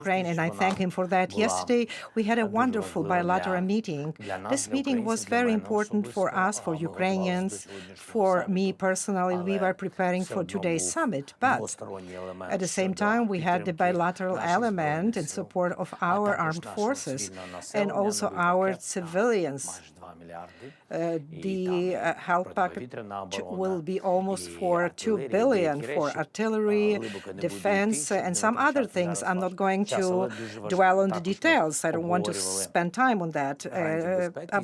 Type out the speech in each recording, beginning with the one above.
Ukraine, and I thank him for that. Yesterday, we had a wonderful bilateral meeting. This meeting was very important for us, for Ukrainians, for me personally. We were preparing for today's summit, but at the same time, we had the bilateral element in support of our armed forces and also our civilians. The help package will be almost for 2 billion for artillery, defense, and some other things. I'm not going to dwell on the details. I don't want to spend time on that,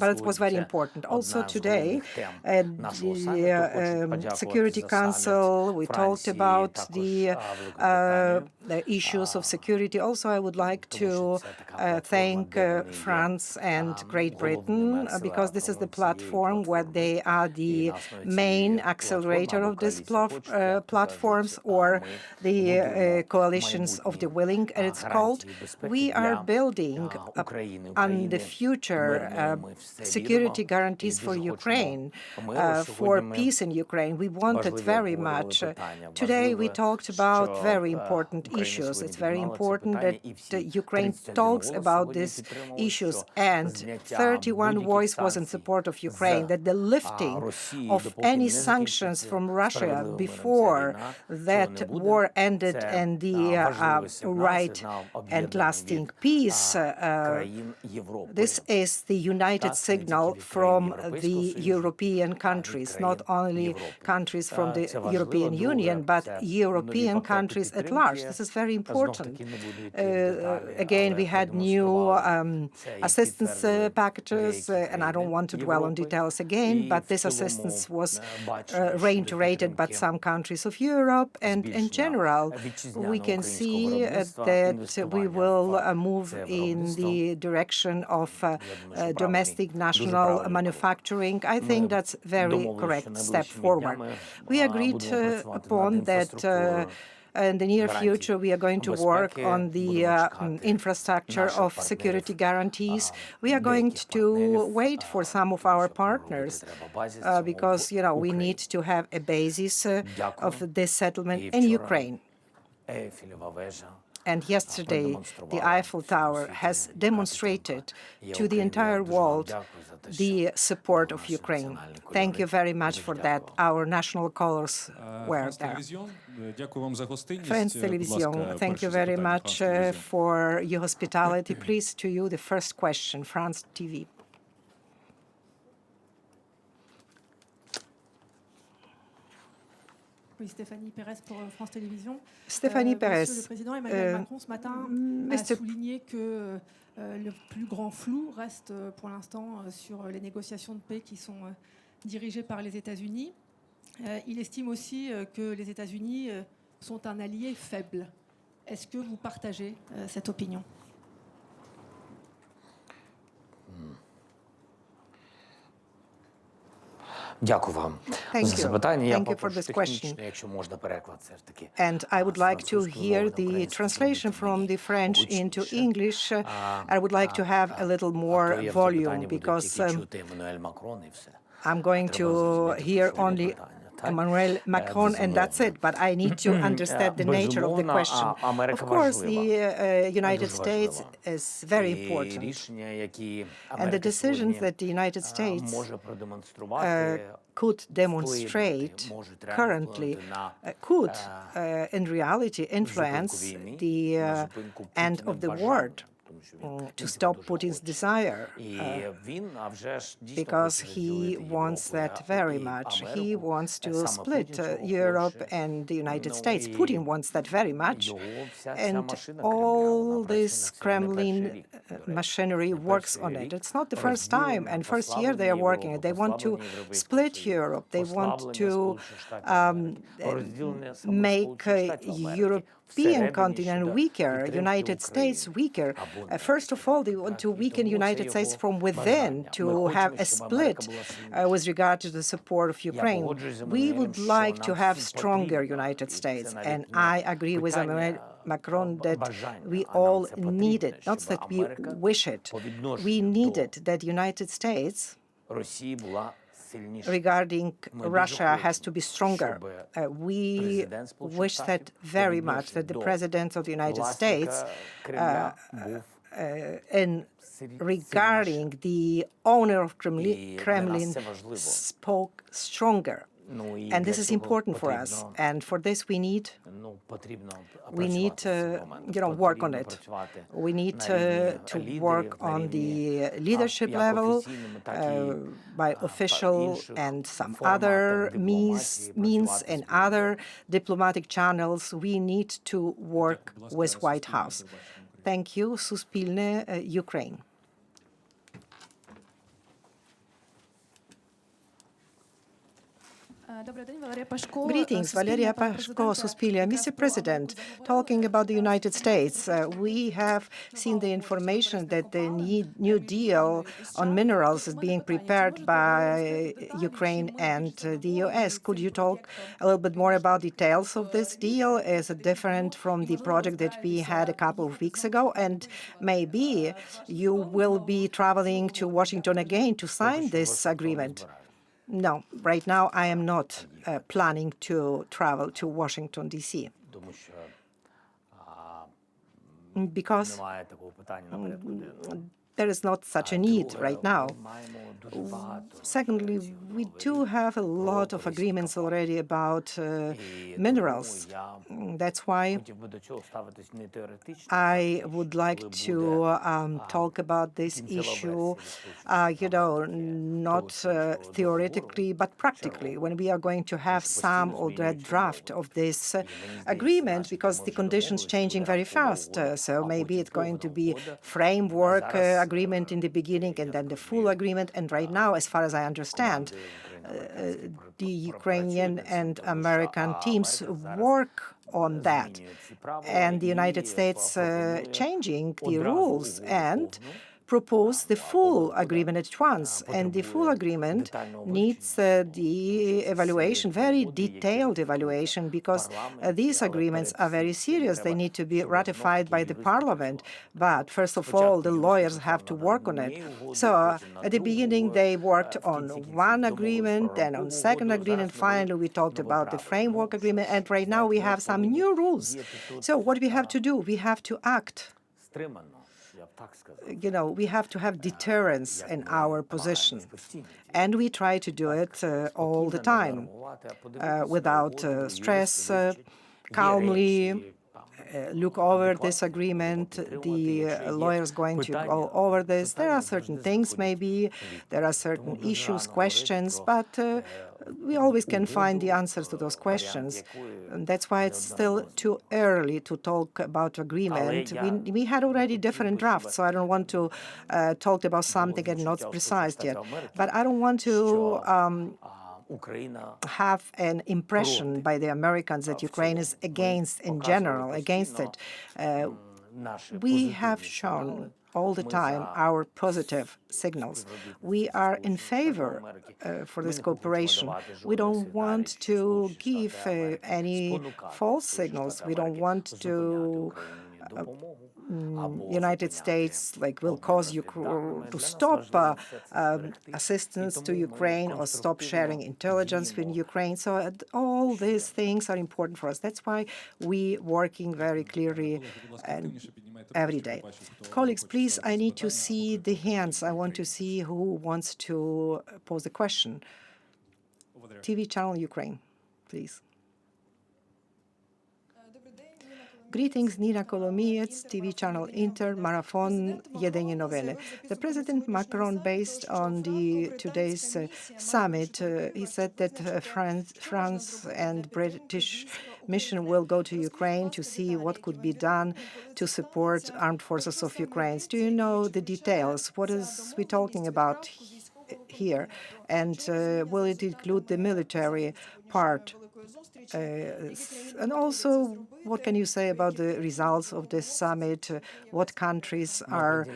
but it was very important. Also today, at the Security Council, we talked about the issues of security. Also, I would like to thank France and Great Britain, because this is the platform where they are the main accelerator of these platforms, or the coalitions of the willing, as it's called. We are building on the future security guarantees for Ukraine, for peace in Ukraine. We want it very much. Today we talked about very important issues. It's very important that Ukraine talks about these issues, and 31 voice was in support of Ukraine, that the lifting of any sanctions from Russia before that war ended and the right and lasting peace. This is the united signal from the European countries, not only countries from the European Union, but European countries at large. This is very important. Again, we had new assistance packages, and I don't want to dwell on details again, but this assistance was reiterated by some countries of Europe, and in general, we can see that we will move in the direction of domestic national manufacturing. I think that's a very correct step forward. We agreed upon that in the near future, we are going to work on the infrastructure of security guarantees. We are going to wait for some of our partners because, we need to have a basis of this settlement in Ukraine. And yesterday, the Eiffel Tower has demonstrated to the entire world the support of Ukraine. Thank you very much for that. Our national colors were there. France Television, thank you very much for your hospitality. Please, to you, the first question, France TV. Oui, Stéphanie Pérez pour France Télévisions. Stéphanie Pérez. Monsieur le Président Emmanuel Macron, ce matin, a souligné que le plus grand flou reste pour l'instant sur les négociations de paix qui sont dirigées par les États-Unis. Il estime aussi que les États-Unis sont un allié faible. Est-ce que vous partagez cette opinion? Thank you for this question. And I would like to hear the translation from the French into English. I would like to have a little more volume because I'm going to hear only Emmanuel Macron, and that's it. But I need to understand the nature of the question. Of course, the United States is very important. And the decisions that the United States could demonstrate currently could, in reality, influence the end of the war, to stop Putin's desire, because he wants that very much. He wants to split Europe and the United States. Putin wants that very much. And all this Kremlin machinery works on it. It's not the first time and first year they are working it. They want to split Europe. They want to make European continent weaker, United States weaker. First of all, they want to weaken United States from within, to have a split with regard to the support of Ukraine. We would like to have stronger United States, and I agree with Emmanuel Macron that we all need it, not that we wish it. We need it, that United States regarding Russia has to be stronger. We wish that very much, that the President of the United States, regarding the owner of Kremlin, spoke stronger. And this is important for us. And for this, we need work on it. We need to work on the leadership level by official and some other means and other diplomatic channels. We need to work with White House. Thank you. Суспільне, Ukraine. Greetings, Valeria Pashko, Suspilia. Mr. President, talking about the United States, we have seen the information that the new deal on minerals is being prepared by Ukraine and the US. Could you talk a little bit more about details of this deal? Is it different from the project that we had a couple of weeks ago? And maybe you will be traveling to Washington again to sign this agreement. No, right now I am not planning to travel to Washington, D.C. because there is not such a need right now. Secondly, we do have a lot of agreements already about minerals. That's why I would like to talk about this issue, not theoretically, but practically, when we are going to have some already draft of this agreement, because the conditions changing very fast. So maybe it's going to be framework agreement in the beginning and then the full agreement. And right now, as far as I understand, the Ukrainian and American teams work on that. And the United States changing the rules and propose the full agreement at once. And the full agreement needs the evaluation, very detailed evaluation, because these agreements are very serious. They need to be ratified by the parliament. But first of all, the lawyers have to work on it. So at the beginning, they worked on one agreement, then on second agreement. Finally, we talked about the framework agreement. And right now, we have some new rules. So what we have to do, we have to act. We have to have deterrence in our position. And we try to do it all the time, without stress, calmly, look over this agreement. The lawyers going to go over this. There are certain things, maybe, there are certain issues, questions, but we always can find the answers to those questions. And that's why it's still too early to talk about agreement. We had already different drafts, so I don't want to talk about something and not precise yet. But I don't want to have an impression by the Americans that Ukraine is against, in general, against it. We have shown all the time our positive signals. We are in favor for this cooperation. We don't want to give any false signals. We don't want to United States will cause to stop assistance to Ukraine or stop sharing intelligence with Ukraine. So all these things are important for us. That's why we working very clearly and every day. Colleagues, please, I need to see the hands. I want to see who wants to pose a question. TV channel Ukraine, please. Greetings, Nina Kolomiec, TV channel Inter, Marathon, Jedynie Nowiny. The President Macron, based on today's summit, he said that France and British mission will go to Ukraine to see what could be done to support armed forces of Ukraine. Do you know the details? What is we talking about here? And will it include the military part? And also, what can you say about the results of this summit? What countries are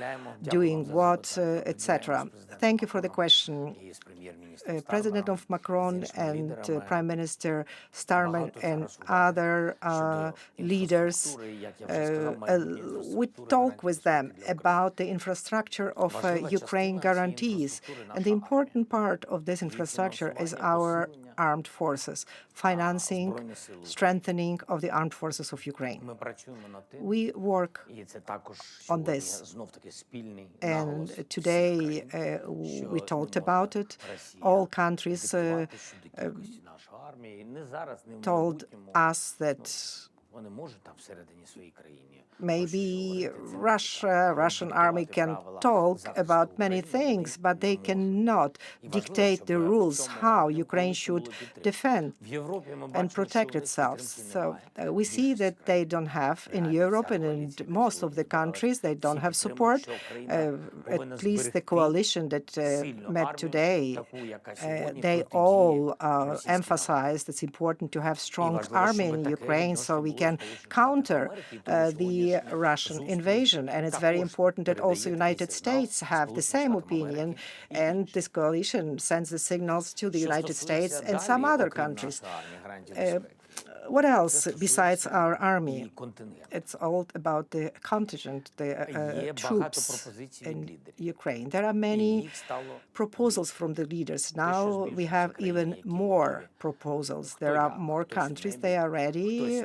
doing what, etc.? Thank you for the question. President of Macron and Prime Minister Starmer and other leaders, we talk with them about the infrastructure of Ukraine guarantees. And the important part of this infrastructure is our armed forces, financing, strengthening of the armed forces of Ukraine. We work on this. And today we talked about it. All countries told us that maybe Russian army can talk about many things, but they cannot dictate the rules how Ukraine should defend and protect itself. So we see that they don't have in Europe and in most of the countries, they don't have support. At least the coalition that met today, they all emphasized it's important to have strong army in Ukraine so we can counter the Russian invasion. And it's very important that also United States have the same opinion, and this coalition sends the signals to the United States and some other countries. What else besides our army? It's all about the contingent, the troops in Ukraine. There are many proposals from the leaders. Now we have even more proposals. There are more countries. They are ready,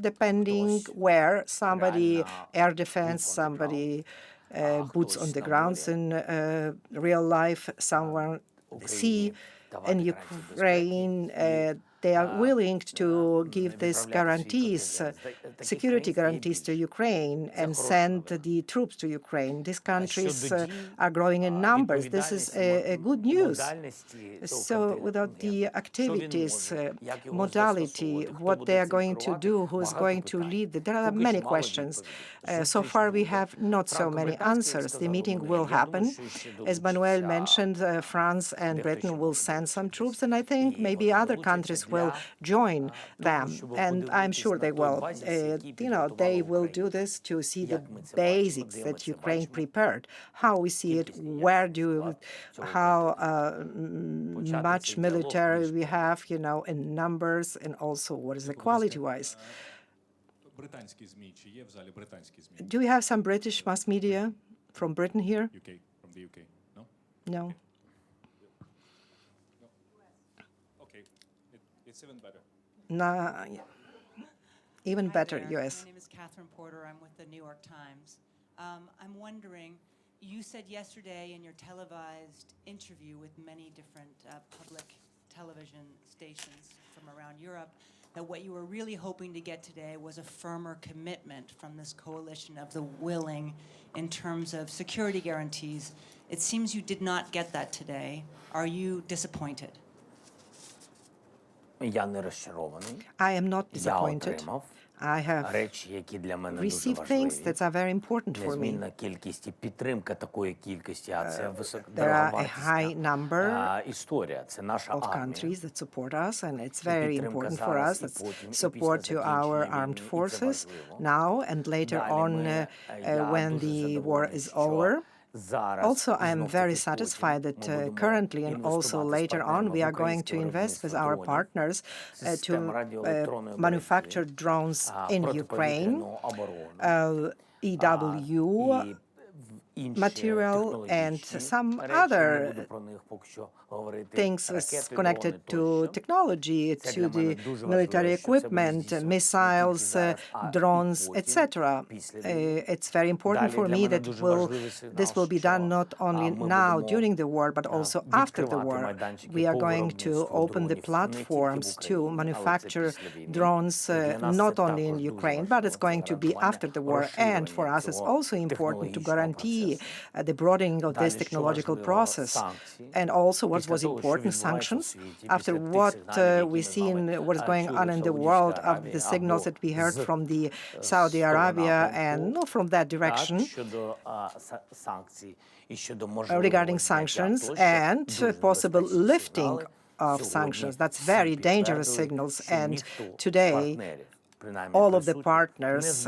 depending where somebody air defense, somebody boots on the grounds in real life, someone sea. In Ukraine, they are willing to give these guarantees, security guarantees to Ukraine and send the troops to Ukraine. These countries are growing in numbers. This is a good news. So without the activities, modality, what they are going to do, who is going to lead, there are many questions. So far, we have not so many answers. The meeting will happen. As Manuel mentioned, France and Britain will send some troops, and I think maybe other countries will join them, and I'm sure they will. They will do this to see the basics that Ukraine prepared, how we see it, how much military we have, in numbers, and also what is the quality-wise. Do we have some British mass media from Britain here? UK, from the UK, no? No. Okay, it's even better. Even better, there. U.S. My name is Catherine Porter. I'm with the New York Times. I'm wondering, you said yesterday in your televised interview with many different public television stations from around Europe that what you were really hoping to get today was a firmer commitment from this coalition of the willing in terms of security guarantees. It seems you did not get that today. Are you disappointed? I am not disappointed. I have received things that are very important for me. There are a high number of countries that support us, and it's very important for us. It's support to our armed forces now and later on when the war is over. Also, I am very satisfied that currently and also later on we are going to invest with our partners to manufacture drones in Ukraine, EW material and some other things connected to technology, to the military equipment, missiles, drones, etc. It's very important for me that this will be done not only now during the war, but also after the war. We are going to open the platforms to manufacture drones not only in Ukraine, but it's going to be after the war. And for us, it's also important to guarantee the broadening of this technological process. And also what was important, sanctions. After what we've seen, what is going on in the world, of the signals that we heard from the Saudi Arabia and from that direction regarding sanctions and possible lifting of sanctions. That's very dangerous signals. And today, all of the partners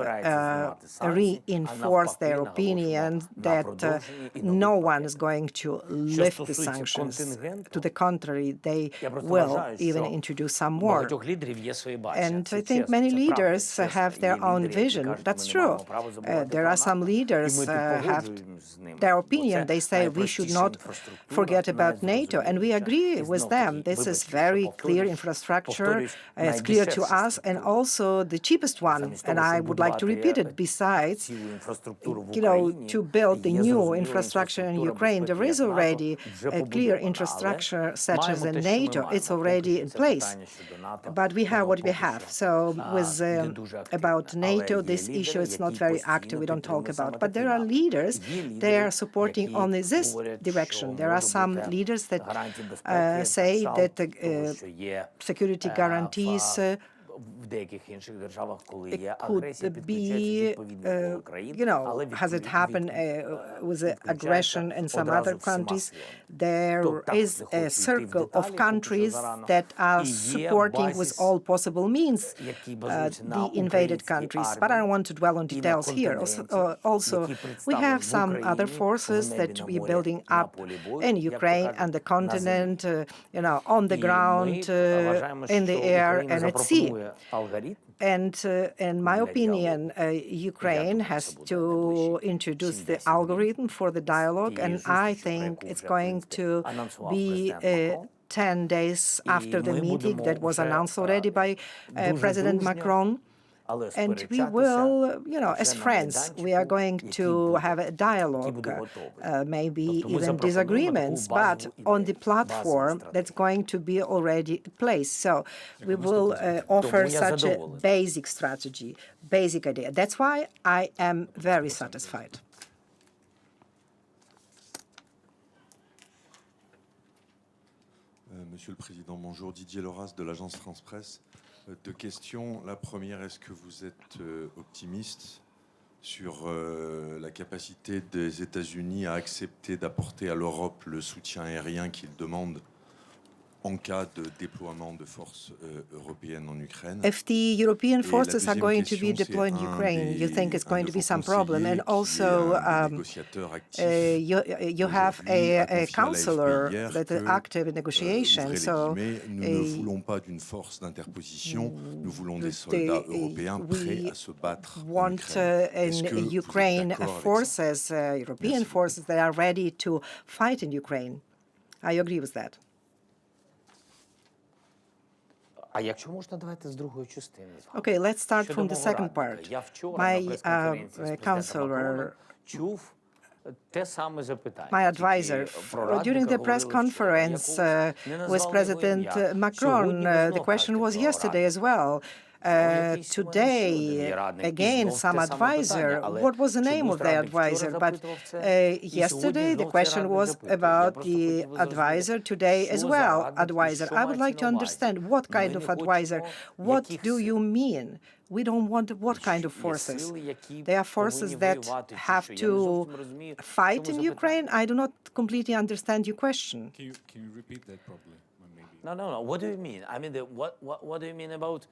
reinforce their opinion that no one is going to lift the sanctions. To the contrary, they will even introduce some more. And I think many leaders have their own vision. That's true. There are some leaders have their opinion. They say we should not forget about NATO, and we agree with them. This is very clear infrastructure. It's clear to us, and also the cheapest one. And I would like to repeat it. Besides, to build the new infrastructure in Ukraine, there is already a clear infrastructure such as in NATO. It's already in place. But we have what we have. So with about NATO, this issue is not very active. We don't talk about. But there are leaders, they are supporting only this direction. There are some leaders that say that security guarantees it could be, has it happened with aggression in some other countries? There is a circle of countries that are supporting with all possible means the invaded countries. But I don't want to dwell on details here. Also, we have some other forces that we're building up in Ukraine and the continent, on the ground, in the air, and at sea. And in my opinion, Ukraine has to introduce the algorithm for the dialogue, and I think it's going to be 10 days after the meeting that was announced already by President Macron. And we will, as friends, we are going to have a dialogue, maybe even disagreements, but on the platform that's going to be already in place. So we will offer such a basic strategy, basic idea. That's why I am very satisfied. Monsieur le Président, bonjour. Didier Loras de l'agence France Presse. Deux questions. La première, est-ce que vous êtes optimiste sur la capacité des États-Unis à accepter d'apporter à l'Europe le soutien aérien qu'ils demandent en cas de déploiement de forces européennes en Ukraine? If the European forces are going to be deployed in Ukraine, you think it's going to be some problem? And also, you have a counselor that is active in negotiations. So, nous ne voulons pas d'une force d'interposition. Nous voulons des soldats européens prêts à se battre en Ukraine. In Ukraine, forces, European forces that are ready to fight in Ukraine. I agree with that. Okay, let's start from the second part. My counselor, my advisor, during the press conference with President Macron, the question was yesterday as well. Today, again, some advisor. What was the name of the advisor? But yesterday, the question was about the advisor. Today as well, advisor. I would like to understand what kind of advisor. What do you mean? We don't want what kind of forces? They are forces that have to fight in Ukraine? I do not completely understand your question. Can you repeat that properly? No. What do you mean? I mean, what do you mean about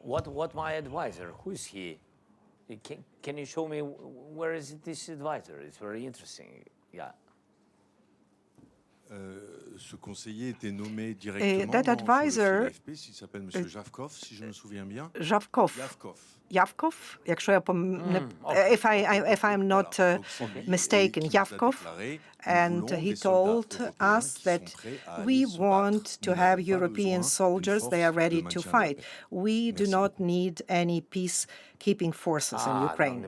what my advisor? Who is he? Can you show me where is this advisor? It's very interesting. Yeah. Ce conseiller était nommé directement that advisor, il s'appelle Monsieur Javkov, si je me souviens bien. Yavkov, if I'm not mistaken, Yavkov, and he told us that we want to have European soldiers, they are ready to fight. We do not need any peacekeeping forces in Ukraine.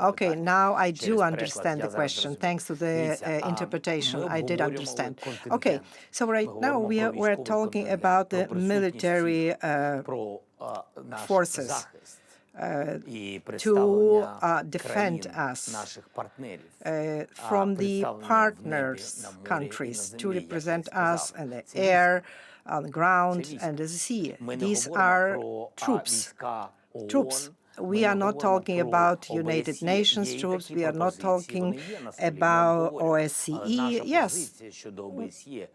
Okay, now I do understand the question. Thanks to the interpretation, I did understand. Okay, so right now we're talking about the military forces to defend us from the partners countries, to represent us in the air, on the ground, and the sea. These are troops we are not talking about United Nations troops. We are not talking about OSCE. Yes,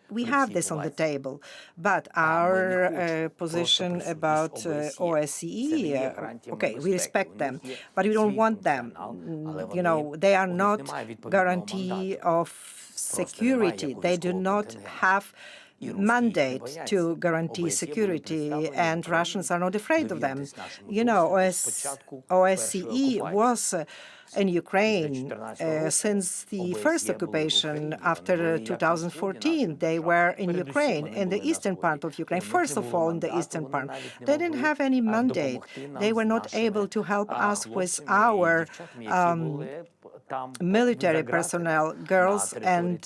we have this on the table. But our position about OSCE, okay, we respect them, but we don't want them. You know, they are not guarantee of security. They do not have mandate to guarantee security, and Russians are not afraid of them. You know, OSCE was in Ukraine since the first occupation after 2014. They were in Ukraine, in the eastern part of Ukraine, first of all in the eastern part. They didn't have any mandate. They were not able to help us with our military personnel, girls and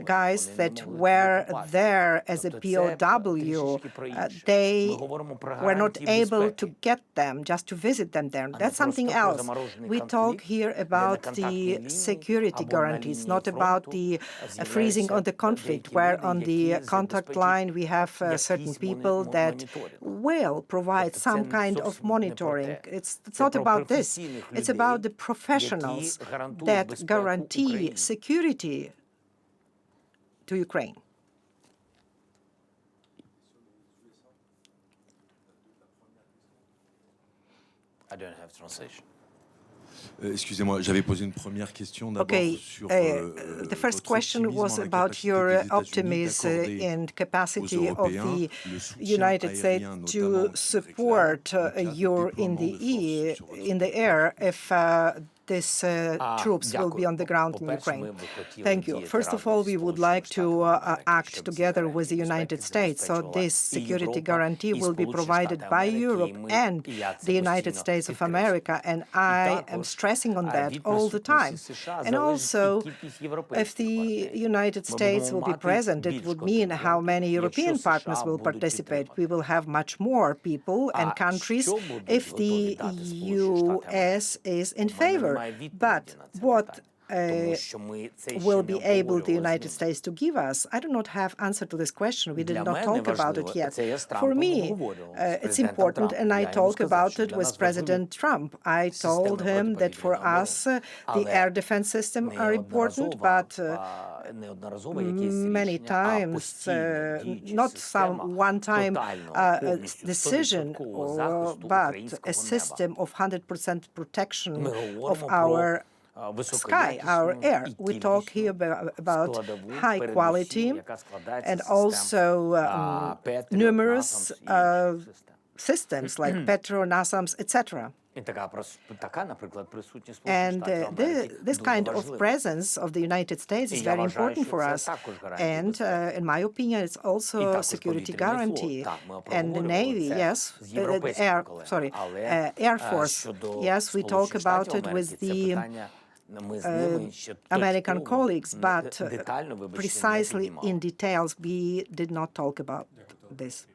guys that were there as a POW. They were not able to get them, just to visit them there. That's something else. We talk here about the security guarantees, not about the freezing of the conflict, where on the contact line we have certain people that will provide some kind of monitoring. It's not about this. It's about the professionals that guarantee security to Ukraine. I don't have translation. Excusez-moi, j'avais posé une première question d'abord sur the first question was about your optimism and capacity of the United States to support you in the air if these troops will be on the ground in Ukraine. Thank you. First of all, we would like to act together with the United States, so this security guarantee will be provided by Europe and the United States of America, and I am stressing on that all the time. And also, if the United States will be present, it would mean how many European partners will participate. We will have much more people and countries if the U.S. is in favor. But what will be able the United States to give us? I do not have answer to this question. We did not talk about it yet. For me, it's important, and I talk about it with President Trump. I told him that for us, the air defense system are important, but many times, not some one-time decision, but a system of 100% protection of our sky, our air. We talk here about high quality and also numerous systems like Petro, NASAMS, etc. And this kind of presence of the United States is very important for us. And in my opinion, it's also a security guarantee. And the Navy, yes, Air Force, yes, we talk about it with the American colleagues, but precisely in details, we did not talk about this.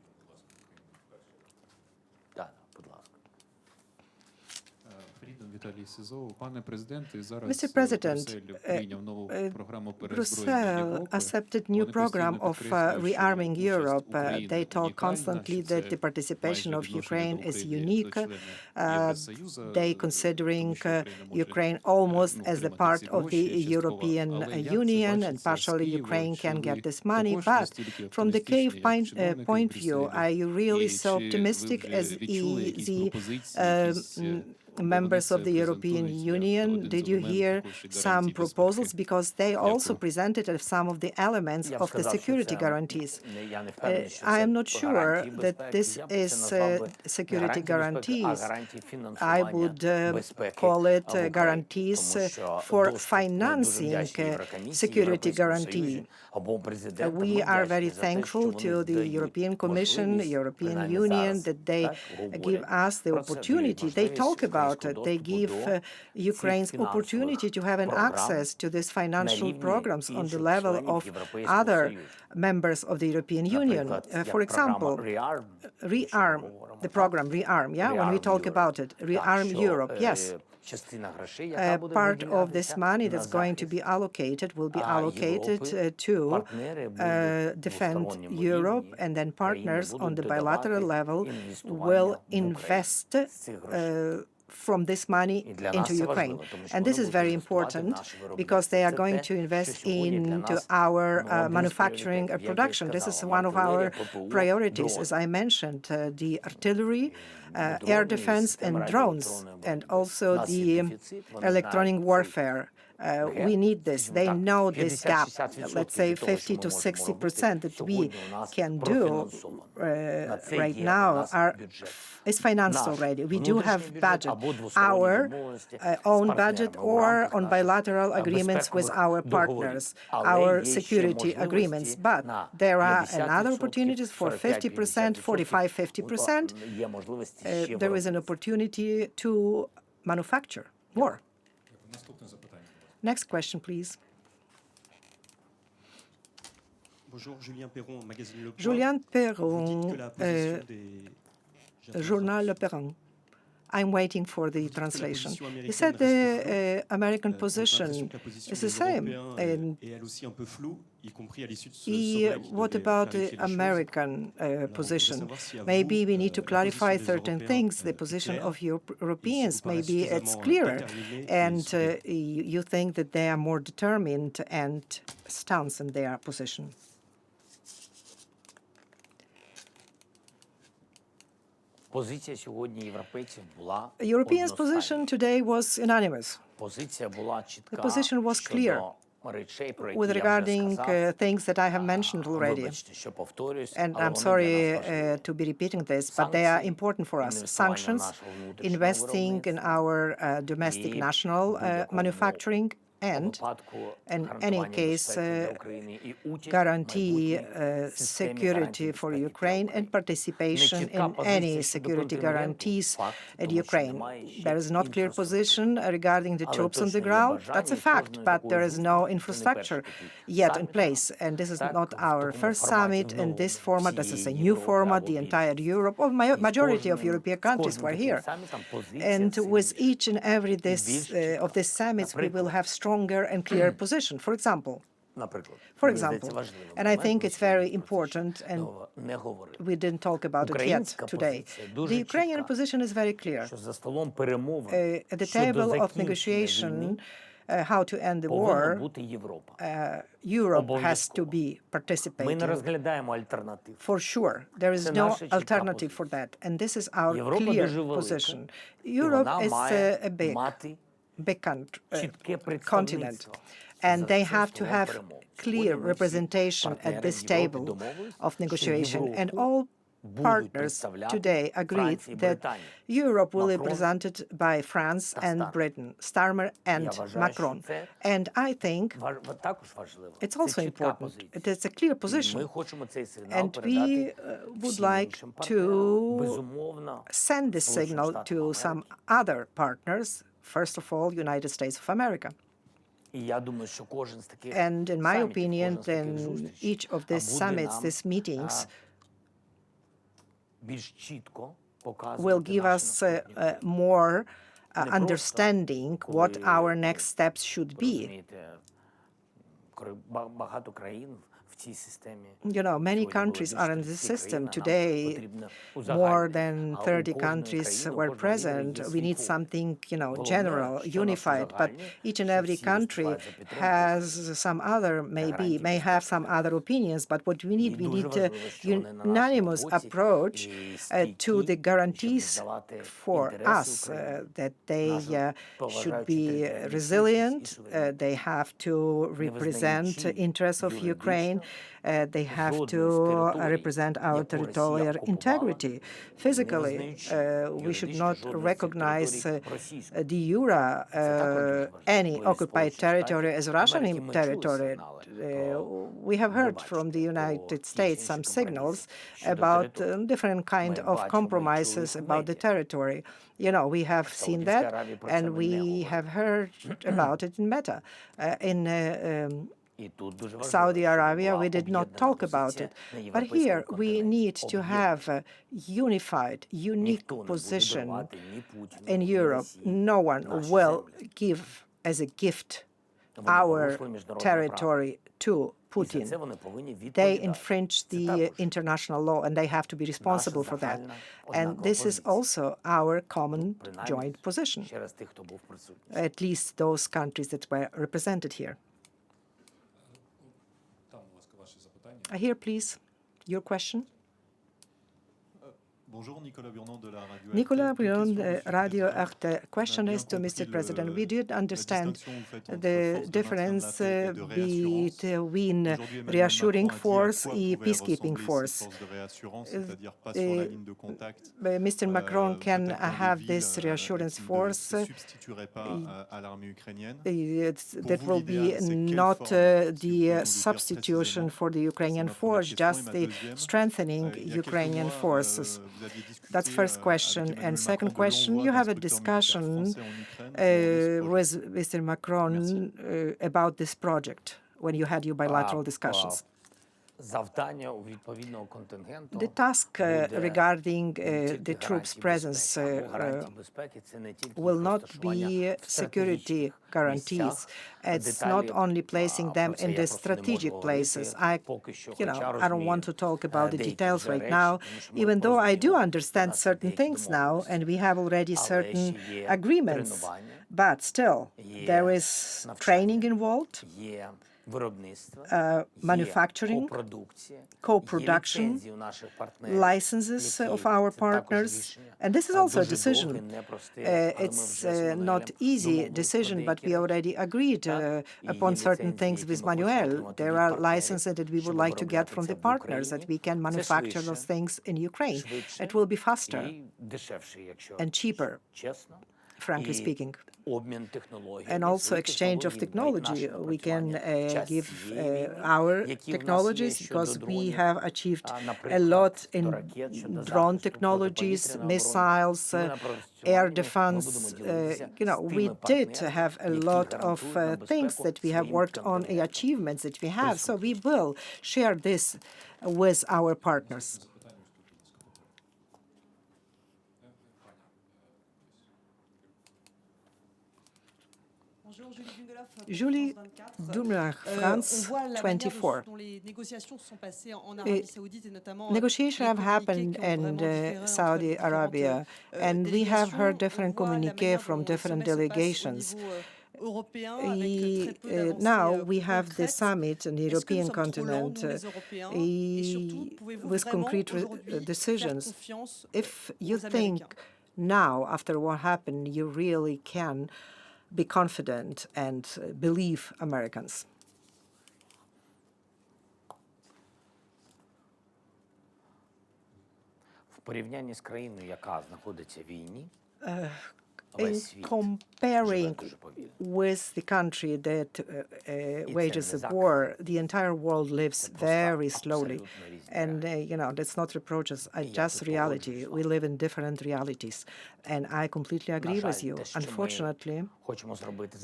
Mr. President, Brussels accepted new program of rearming Europe. They told constantly that the participation of Ukraine is unique. They considering Ukraine almost as the part of the European Union, and partially Ukraine can get this money. But from the Kyiv point of view, are you really so optimistic as the members of the European Union? Did you hear some proposals? Because they also presented some of the elements of the security guarantees. I am not sure that this is security guarantees. I would call it guarantees for financing security guarantee. We are very thankful to the European Commission, European Union, that they give us the opportunity. They talk about about it. They give Ukraine's opportunity to have an access to these financial programs on the level of other members of the European Union. For example, ReArm, the program ReArm, yeah, when we talk about it, ReArm Europe, yes. Part of this money that's going to be allocated will be allocated to defend Europe, and then partners on the bilateral level will invest from this money into Ukraine. And this is very important because they are going to invest into our manufacturing and production. This is one of our priorities, as I mentioned, the artillery, air defense and drones, and also the electronic warfare. We need this. They know this gap, let's say 50 to 60% that we can do right now is financed already. We do have budget, our own budget, or on bilateral agreements with our partners, our security agreements. But there are another opportunities for 50%, 45, 50%. There is an opportunity to manufacture more. Next question, please. Bonjour, Julien Perron, magazine Le Point. Julien Perron, Journal Le Perron. I'm waiting for the translation. He said the American position is the same. And what about the American position? Maybe we need to clarify certain things. The position of Europeans, maybe it's clearer. And you think that they are more determined and stance in their position. Europeans' position today was unanimous. The position was clear with regarding things that I have mentioned already. And I'm sorry to be repeating this, but they are important for us. Sanctions, investing in our domestic national manufacturing, and in any case, guarantee security for Ukraine and participation in any security guarantees at Ukraine. There is not clear position regarding the troops on the ground. That's a fact, but there is no infrastructure yet in place. And this is not our first summit in this format. This is a new format. The entire Europe, or majority of European countries were here. And with each and every of these summits, we will have stronger and clearer position. For example, and I think it's very important, and we didn't talk about it yet today. The Ukrainian position is very clear. At the table of negotiation, how to end the war, Europe has to be participating. For sure. There is no alternative for that. And this is our clear position. Europe is a big continent, and they have to have clear representation at this table of negotiation. And all partners today agreed that Europe will be represented by France and Britain, Starmer and Macron. And I think it's also important. It is a clear position. And we would like to send this signal to some other partners, first of all, United States of America. And in my opinion, then each of these summits, these meetings, will give us more understanding what our next steps should be. You know, many countries are in this system. Today, more than 30 countries were present. We need something, general, unified. But each and every country has some other, may have some other opinions. But what we need a unanimous approach to the guarantees for us that they should be resilient. They have to represent the interests of Ukraine. They have to represent our territorial integrity. Physically, we should not recognize de jure any occupied territory as Russian territory. We have heard from the United States some signals about different kind of compromises about the territory. You know, we have seen that, and we have heard about it in Meta. In Saudi Arabia, we did not talk about it. But here, we need to have a unified, unique position in Europe. No one will give as a gift our territory to Putin. They infringe the international law, and they have to be responsible for that. And this is also our common joint position, at least those countries that were represented here. Here, please, your question. Nicolas Brion, Radio Arte. Question is to Mr. President. We did understand the difference between reassuring force and peacekeeping force. Mr. Macron can have this reassurance force that will be not the substitution for the Ukrainian force, just the strengthening Ukrainian forces. That's first question. And second question, you have a discussion with Mr. Macron about this project when you had your bilateral discussions. The task regarding the troops' presence will not be security guarantees. It's not only placing them in the strategic places. I don't want to talk about the details right now, even though I do understand certain things now, and we have already certain agreements. But still, there is training involved, manufacturing, co-production, licenses of our partners. And this is also a decision. It's not easy decision, but we already agreed upon certain things with Manuel. There are licenses that we would like to get from the partners, that we can manufacture those things in Ukraine. It will be faster and cheaper, frankly speaking. And also exchange of technology. We can give our technologies, because we have achieved a lot in drone technologies, missiles, air defense. We did have a lot of things that we have worked on, achievements that we have. So we will share this with our partners. Julie Dumler, France 24. Negotiations have happened in Saudi Arabia, and we have heard different communiques from different delegations. Now we have the summit on the European continent with concrete decisions. If you think now, after what happened, you really can be confident and believe Americans. In comparing with the country that wages a war, the entire world lives very slowly. And, that's not reproaches, just reality. We live in different realities. And I completely agree with you. Unfortunately,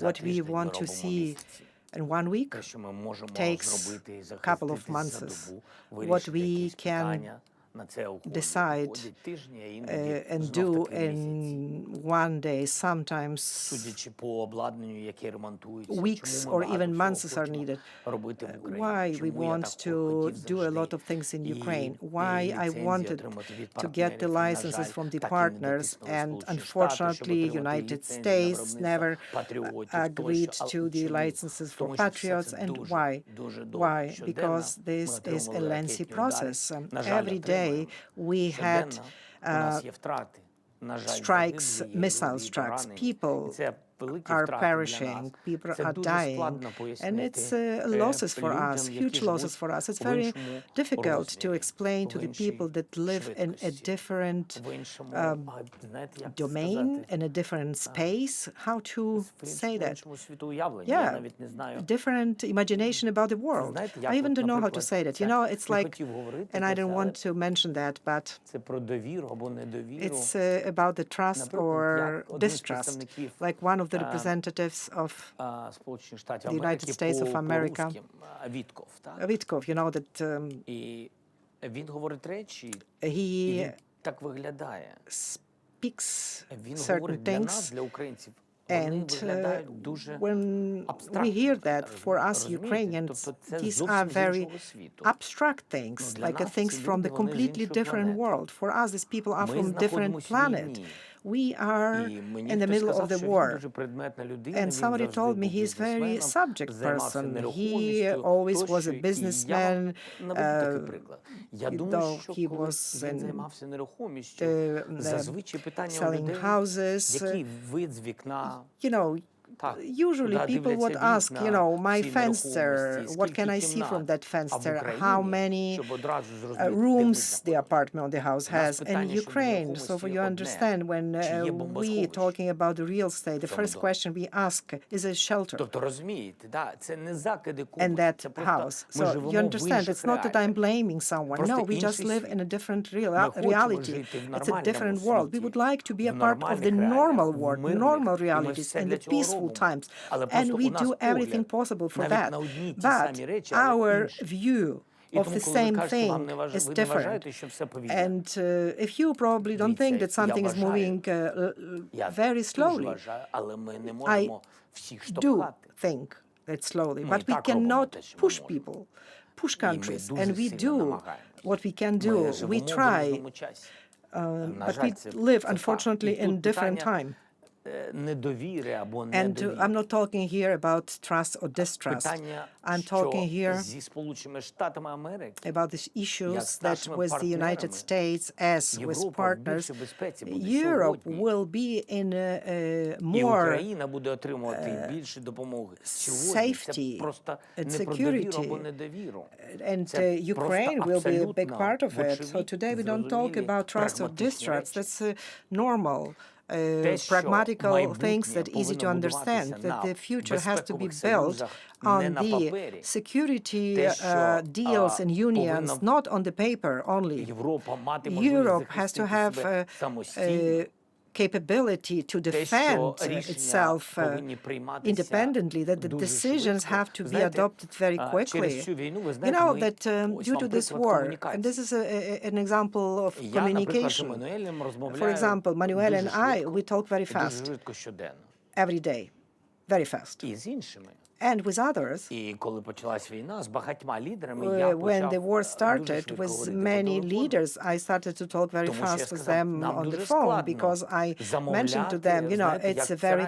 what we want to see in 1 week takes a couple of months. What we can decide and do in 1 day, sometimes weeks or even months are needed. Why we want to do a lot of things in Ukraine, why I wanted to get the licenses from the partners, and unfortunately United States never agreed to the licenses for Patriots. And why? Why? Because this is a lengthy process. Every day we had strikes, missile strikes. People are perishing, people are dying, and it's losses for us, huge losses for us. It's very difficult to explain to the people that live in a different domain, in a different space, how to say that. Yeah, different imagination about the world. I even don't know how to say that. You know, it's like, and I don't want to mention that, but it's about the trust or distrust. Like one of the representatives of the United States of America, Witkov, you know, that he speaks certain things. And when we hear that, for us Ukrainians, these are very abstract things, like things from the completely different world. For us, these people are from different planet. We are in the middle of the war. And somebody told me he's a very subject person. He always was a businessman, though he was selling houses. You know, usually people would ask, you know, my fencer, what can I see from that fencer? How many rooms the apartment or the house has in Ukraine? So for you understand, when we talking about the real estate, the first question we ask is a shelter and that house. So you understand, it's not that I'm blaming someone. No, we just live in a different reality. It's a different world. We would like to be a part of the normal world, normal realities, and the peaceful times, and we do everything possible for that. But our view of the same thing is different. And if you probably don't think that something is moving very slowly, I do think that slowly, but we cannot push people, push countries, and we do what we can do. We try, but we live, unfortunately, in different time. And I'm not talking here about trust or distrust. I'm talking here about these issues that with the United States as with partners, Europe will be in a more safety and security. And Ukraine will be a big part of it. So today we don't talk about trust or distrust. That's normal. Pragmatical things that easy to understand, that the future has to be built on the security deals and unions, not on the paper only. Europe has to have capability to defend itself independently, that the decisions have to be adopted very quickly. You know that due to this war, and this is an example of communication. For example, Manuel and I, we talk very fast, every day, very fast. And with others, when the war started, with many leaders, I started to talk very fast with them on the phone because I mentioned to them, you know, it's very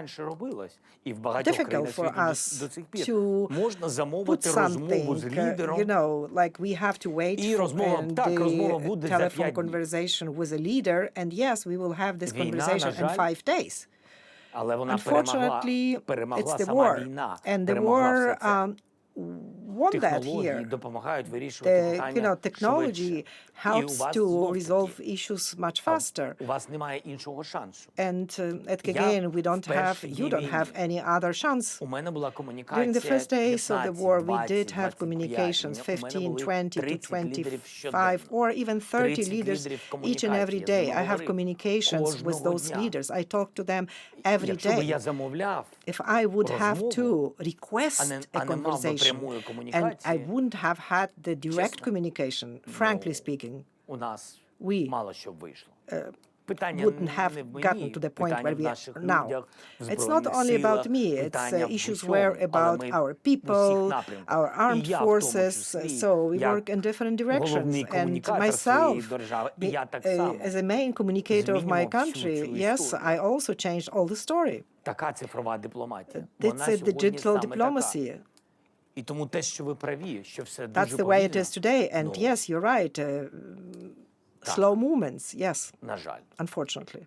difficult for us to put something, you know, like we have to wait for the telephone conversation with a leader, and yes, we will have this conversation in 5 days. Unfortunately, it's the war, and the war won that here. You know, technology helps to resolve issues much faster. And again, we don't have, you don't have any other chance. During the first days of the war, we did have communications, 15, 20 to 25, or even 30 leaders each and every day. I have communications with those leaders. I talk to them every day. If I would have to request a conversation, and I wouldn't have had the direct communication, frankly speaking, we wouldn't have gotten to the point where we are now. It's not only about me, it's issues were about our people, our armed forces, so we work in different directions. And myself, as a main communicator of my country, yes, I also changed all the story. It's a digital diplomacy. That's the way it is today. And yes, you're right. Slow movements, yes, unfortunately.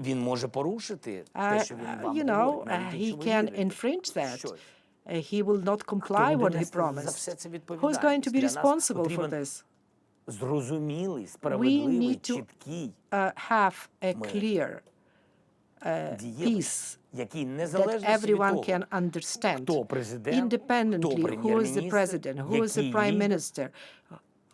Він може порушити те, що він вам you know, говорить, навіть he якщо ви can вірите. infringe that. Щось. He will not comply what he promised. Who's going to be responsible for this? Зрозумілий, We справедливий, need to чіткий have a clear peace який that незалежно від everyone того, can understand, хто президент, independently, хто who is the прем'єр-міністр, president, who is the який prime лідер. minister,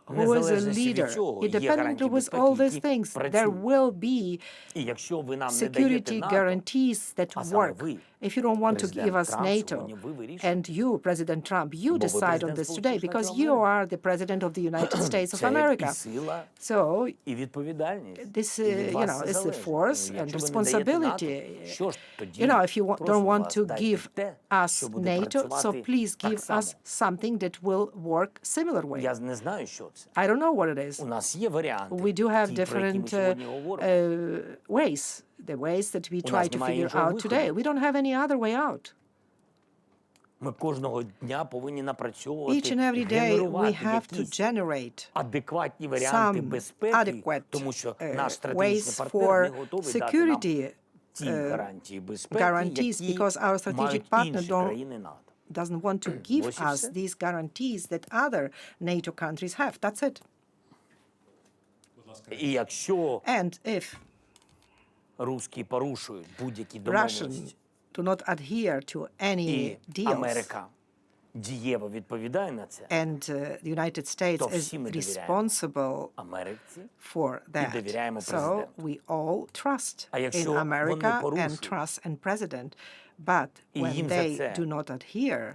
who is a Незалежності від leader. цього є Independently гарантії with безпеки, all these які things, there працюють. will be І якщо ви нам не даєте security НАТО, guarantees that а саме work. ви, If you don't want to Президент give us Трамп, NATO, сьогодні ви вирішуєте. and you, President Trump, you Бо ви decide on президент this today Сполучених because Штатів you Америки. are the President of the United States of Це і America. сила, So і відповідальність. this, І від you вас know, це is the залежить. force Ну, and якщо ви не даєте responsibility. НАТО, що ж тоді? You know, if you Прошу don't want вас, to дайте give те, us що буде NATO, so працювати please так give само. us something that will work similar way. Я не знаю, що це. I don't know what it is. У нас є варіанти, We do have ті, про які ми different сьогодні говоримо. ways, the ways that we У try нас to немає figure іншого out виходу. today. We don't have any other way out. Ми кожного дня повинні напрацьовувати, Each and every day we генерувати have to якісь generate адекватні варіанти some безпеки, adequate тому що наш стратегічний ways партнер for не готовий дати нам security ті гарантії безпеки, guarantees, які because our strategic мають partner інші don't- країни НАТО. doesn't want to give Ось і us все. these guarantees that other NATO countries have. That's it. І якщо And if русські порушують будь-які Russian домовленості, do not adhere to any і deals, Америка дієво відповідає на це, and the United States то is всі ми довіряємо responsible Америці, for that. довіряємо So президенту. we all trust А in якщо вони America and порушують, trust in President. But і when їм за they це do not adhere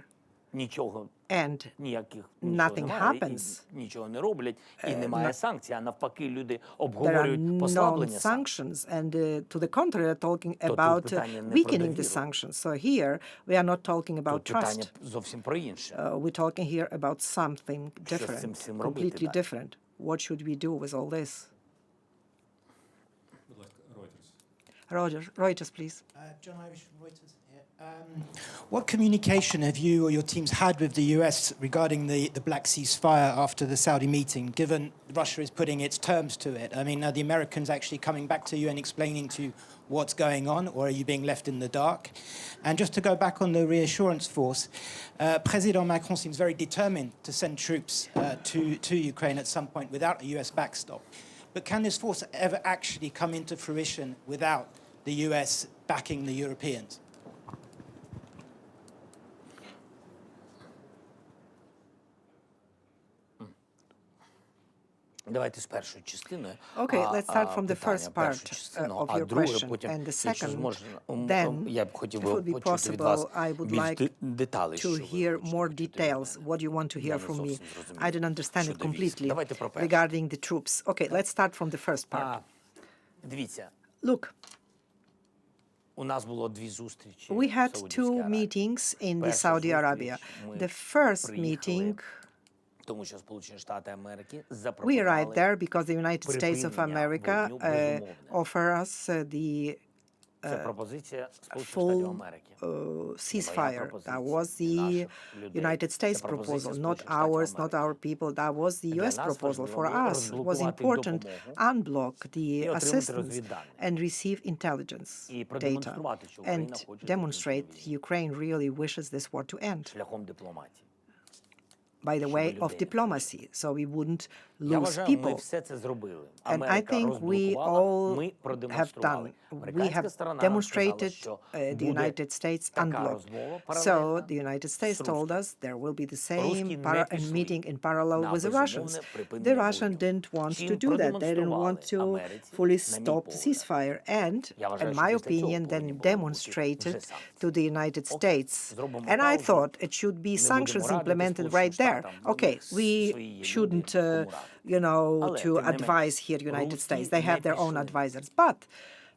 нічого, and ніяких nothing немає, happens, і нічого не роблять, і немає санкцій, а навпаки люди there are обговорюють послаблення санкцій. non-sanctions, and to the contrary, are talking тут about питання не про weakening the довіру. sanctions. So here we are not talking about Тут питання trust. зовсім про інше. We're talking here about something Що з different, цим всім робити completely далі? different. What should we do with all this? Будь ласка, Reuters. Reuters, please. John Irish from Reuters here. What communication have you or your teams had with the US regarding the Black Ceasefire after the Saudi meeting, given Russia is putting its terms to it? I mean, are the Americans actually coming back to you and explaining to you what's going on, or are you being left in the dark? And just to go back on the reassurance force, President Macron seems very determined to send troops to Ukraine at some point without a US backstop. But can this force ever actually come into fruition without the US backing the Europeans? Давайте з першою частиною. Okay, let's start from the питання, first першу part частину, of а your друге question. потім, And the якщо second, зможна, then, я б хотів if it would be почути від вас possible, I would більш like деталей, що to ви hear хочете more почути від details. мене. What do you want to Я hear не from me? зовсім зрозумів I didn't understand it щодо військ. completely Давайте про перше. regarding the troops. Okay, let's start from the first part. Дивіться, Look, у нас було дві зустрічі we в had Саудівській two Аравії. meetings in the Перша Saudi зустріч Arabia. ми The first приїхали, meeting, тому що Сполучені Штати Америки we arrived запропонували there because the United States of припинення America вогню безумовне. offer us the Це пропозиція Сполучених Штатів full Америки. ceasefire. пропозиція, That was the наших людей. United States Це пропозиція proposal, not Сполучених Штатів ours, not Америки. our people. That was the Для US нас proposal. важливо For було us, it was розблокувати important допомогу unblock the і отримати assistance розвіддані. and receive intelligence І data продемонструвати, що Україна and хоче demonstrate закінчення Ukraine really wishes this war to end шляхом дипломатії. by the way of людей. diplomacy, so we wouldn't Я lose вважаю, ми people. все це зробили. And I Америка think we розблокувала, all ми have продемонстрували. done. We Американська have сторона нам сказала, demonstrated що the буде United States така unblocked. розмова So паралельна the United States з told русскими. us there will be the Русські same не пішли meeting in parallel на with the Russians. безумовне The припинення Russians вогню. didn't want Чим to do that. They didn't want to продемонстрували Америці, fully на мій stop the погляд. ceasefire. And, Я вважаю, in що my після цього opinion, повинні then були бути demonstrated вже санкції. to the United States. Зробимо And I паузу. thought it should be Не sanctions будемо радити implemented Сполученим right there. Штатам. Okay, У них we свої є shouldn't, люди, кому радити. you know, Але, to тим не менше, advise here United русські States. They have не their own пішли. advisors. But,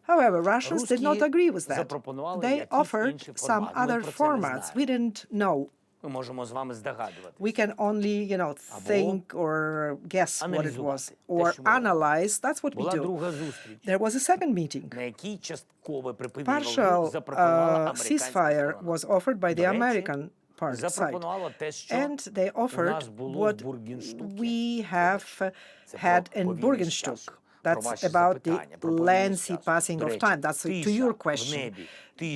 however, Russians did not Русські agree with that. запропонували They якийсь offered інший some формат. Ми other про це не formats. знаємо. We didn't know. Ми можемо з вами здогадувати. We can only, you know, think or guess what it was. Or analyze. That's what we Була do. друга зустріч, There was a second meeting. на якій часткове припинення Partial вогню запропонувала американська ceasefire сторона. was offered by the До речі, American side. запропонувала те, що And they у offered нас було в what Бургенштукі. we have Це had про in повільність Burgenstock. часу. That's about the lengthy passing of time. That's to your question. The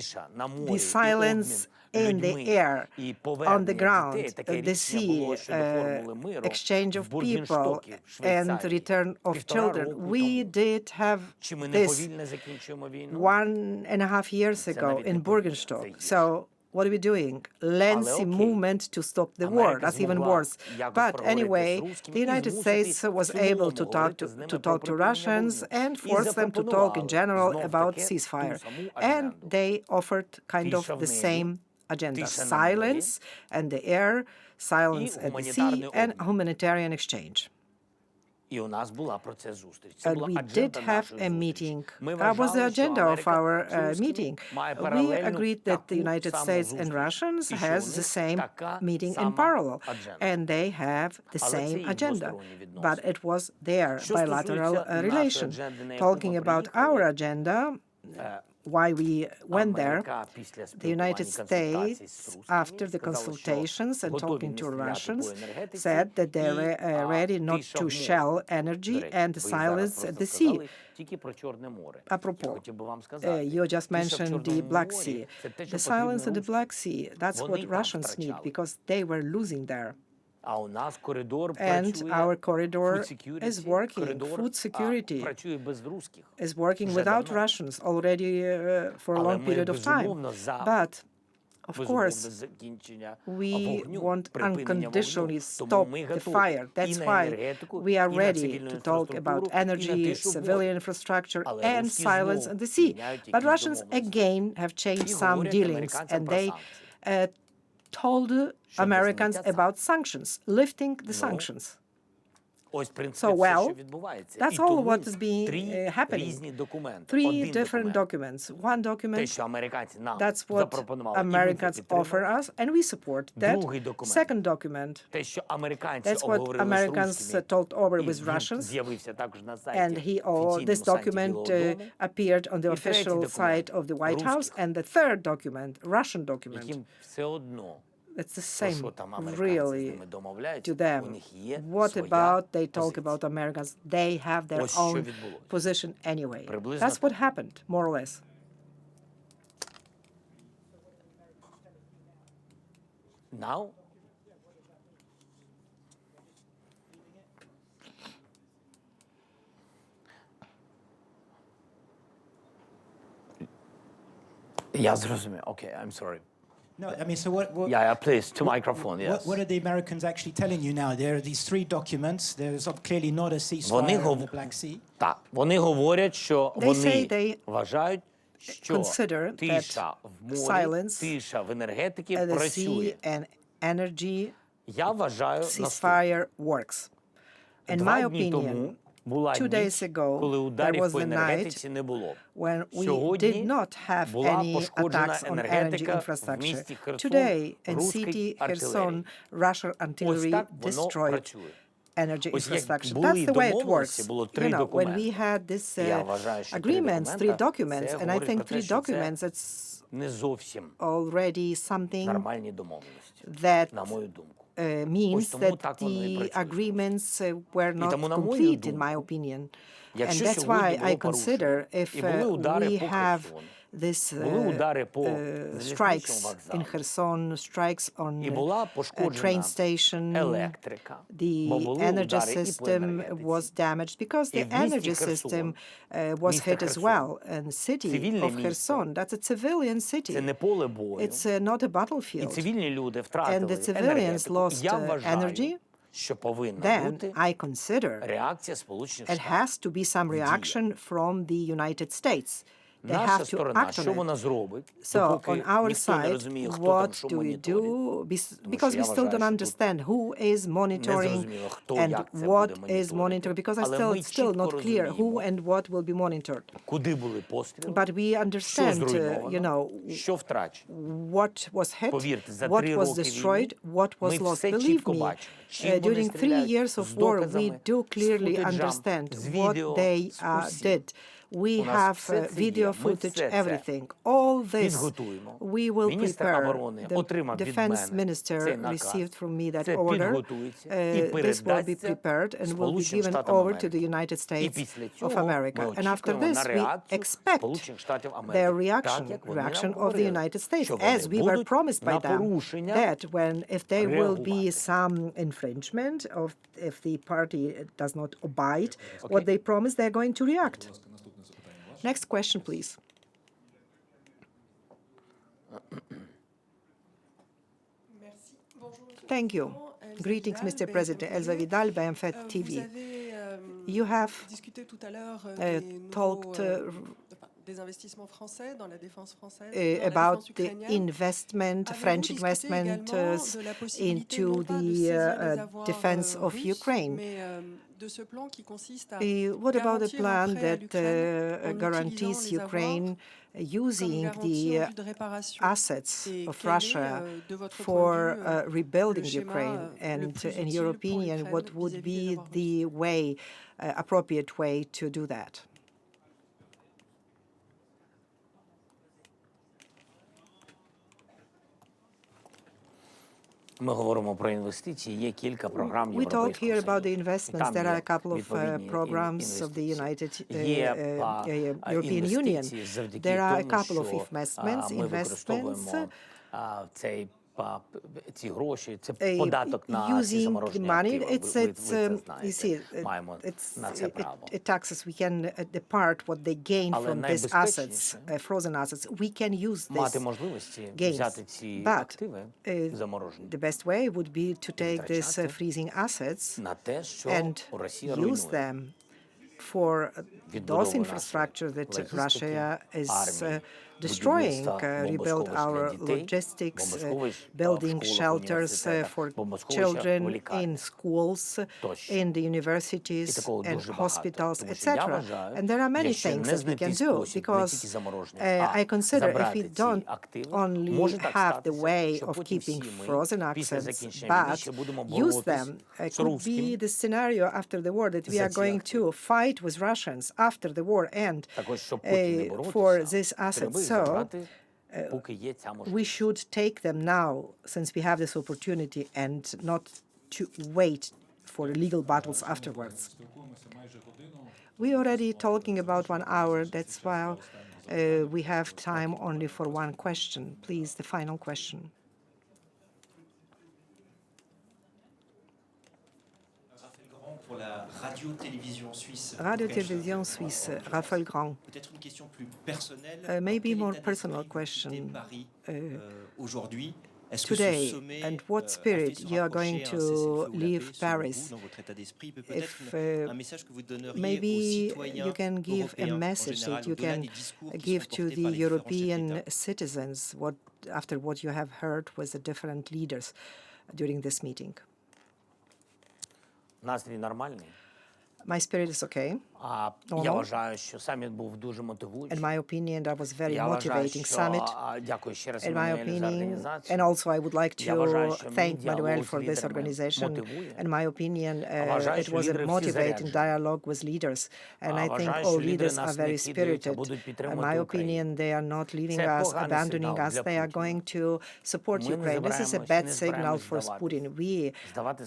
silence in the air, on the ground, the sea, exchange of people, and return of children. We did have this 1.5 years ago in Burgenstock. So what are we doing? Lengthy movement to stop the war. That's even worse. But anyway, the United States was able to talk to Russians and force them to talk in general about ceasefire. And they offered kind of the same agenda: silence and the air, silence at the sea, and humanitarian exchange. And we did have a meeting. That was the agenda of our meeting. We agreed that the United States and Russians has the same meeting in parallel, and they have the same agenda. But it was their bilateral relation. Talking about our agenda, why we went there, the United States, after the consultations and talking to Russians, said that they're ready not to shell energy and silence the sea. Apropos, you just mentioned the Black Sea. The silence in the Black Sea, that's what Russians need, because they were losing there. And our corridor is working. Food security is working without Russians already for a long period of time. But, of course, we want unconditionally stop the fire. That's why we are ready to talk about energy, civilian infrastructure, and silence in the sea. But Russians, again, have changed some dealings, and they told Americans about sanctions, lifting the sanctions. So, well, that's all what is happening. 3 different documents. One document, that's what Americans offer us, and we support that. Second document, that's what Americans talked over with Russians, and this document appeared on the official site of the White House. And the third document, Russian document, it's the same, really, to them. What about they talk about Americans? They have their own position anyway. That's what happened, more or less. Now? Я зрозумів. Okay, I'm sorry. No, I mean, so what Yeah, please, to microphone, yes. What are the Americans actually telling you now? There are these 3 documents. There's clearly not a ceasefire on the Black Sea. Так, вони говорять, що вони вважають, що тиша в морі, тиша в енергетиці працює. Я вважаю ceasefire works. In my opinion, 2 days ago, there was the night when we did not have any attacks on energy infrastructure. Today, in city Kherson, Russian artillery destroyed energy infrastructure. That's the way it works. You know, when we had this agreements, 3 documents, and I think 3 documents, it's already something that means that the agreements were not complete, in my opinion. And that's why I consider if we have these strikes in Kherson, strikes on a train station, the energy system was damaged because the energy system was hit as well. And the city of Kherson, that's a civilian city. It's not a battlefield. And the civilians lost energy. Then I consider it has to be some reaction from the United States. They have to act on it. So on our side, what do we do? Because we still don't understand who is monitoring and what is monitored, because it's still not clear who and what will be monitored. But we understand, you know, what was hit, what was destroyed, what was lost. Believe me, during 3 years of war, we do clearly understand what they did, We have video footage, everything. All this we will prepare. The defense minister received from me that order. This will be prepared and will be given over to the United States of America. And after this, we expect their reaction of the United States, as we were promised by them, that if there will be some infringement, if the party does not abide what they promised, they're going to react. Next question, please. Thank you. Greetings, Mr. President. Elsa Vidal, BMF TV. You have talked about the investment, French investment into the defense of Ukraine. What about the plan that guarantees Ukraine using the assets of Russia for rebuilding Ukraine? And in your opinion, what would be the appropriate way to do that? We talk here about the investments. There are a couple of programs of the European Union. There are a couple of investments. Using the money, you see, it taxes. We can depart what they gain from these assets, frozen assets. We can use these gains, but the best way would be to take these freezing assets and use them for those infrastructure that Russia is destroying, rebuild our logistics, building shelters for children in schools, in the universities and hospitals, etc. And there are many things that we can do, because I consider if we don't only have the way of keeping frozen assets, but use them, it could be the scenario after the war that we are going to fight with Russians after the war and for these assets. So we should take them now, since we have this opportunity, and not to wait for legal battles afterwards. We're already talking about 1 hour. That's why we have time only for one question. Please, the final question. Radio-Télévision Suisse, Raphaël Grand. Maybe more personal question. Today, and what spirit you are going to leave Paris? If maybe you can give a message that you can give to the European citizens after what you have heard with the different leaders during this meeting. My spirit is okay. In my opinion, that was a very motivating summit. In my opinion, and also I would like to thank Manuel for this organization. In my opinion, it was a motivating dialogue with leaders. And I think all leaders are very spirited. In my opinion, they are not leaving us, abandoning us. They are going to support Ukraine. This is a bad signal for Putin. We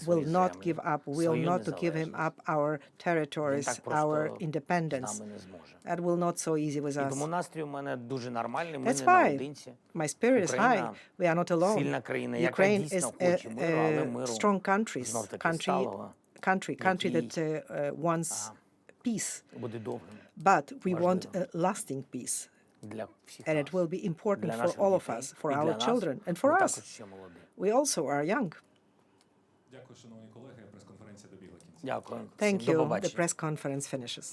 will not give up. We will not give him up our territories, our independence. That will not so easy with us. That's why my spirit is high. We are not alone. Ukraine is a strong country that wants peace. But we want a lasting peace. And it will be important for all of us, for our children, and for us. We also are young. Thank you. The press conference finishes.